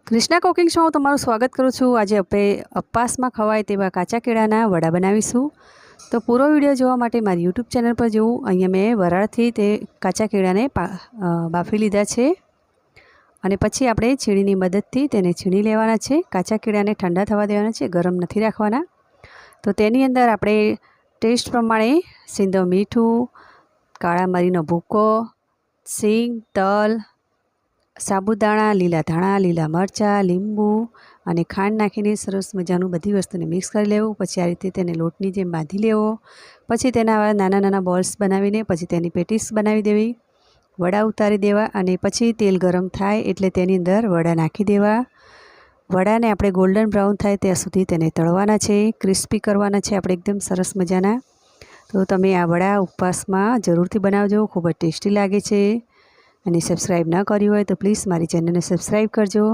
Krishna cooking શોમાં તમારું સ્વાગત કરું છું। આજે આપણે ઉપવાસમાં ખવાય તેવા કાચા કેળાના વડા બનાવીશું। તો પૂરો વિડીયો જોવા માટે મારી યુટ્યુબ ચેનલ પર જવું। અહીંયા મેં વરાળથી તે કાચા કેળાને બાફી લીધા છે અને પછી આપણે છીણીની મદદથી તેને છીણી લેવાના છે। કાચા કેળાને ઠંડા થવા દેવાના છે, ગરમ નથી રાખવાના। તો તેની અંદર આપણે ટેસ્ટ પ્રમાણે સિંધવ મીઠું, કાળા મરીનો ભૂકો, સિંગ, તલ, સાબુદાણા, લીલા ધાણા, લીલા મરચાં, લીંબુ અને ખાંડ નાખીને સરસ મજાનું બધી વસ્તુને મિક્સ કરી લેવું। પછી આ રીતે તેને લોટની જેમ બાંધી લેવો। પછી તેના નાના નાના બોલ્સ બનાવીને પછી તેની પેટીસ બનાવી દેવી, વડા ઉતારી દેવા અને પછી તેલ ગરમ થાય એટલે તેની અંદર વડા નાખી દેવા। વડાને આપણે ગોલ્ડન બ્રાઉન થાય ત્યાં સુધી તેને તળવાના છે, ક્રિસ્પી કરવાના છે આપણે એકદમ સરસ મજાના। તો તમે આ વડા ઉપવાસમાં જરૂરથી બનાવજો, ખૂબ જ ટેસ્ટી લાગે છે। અને સબસ્ક્રાઈબ ન કર્યું હોય તો પ્લીઝ મારી ચેનલને સબસ્ક્રાઈબ કરજો।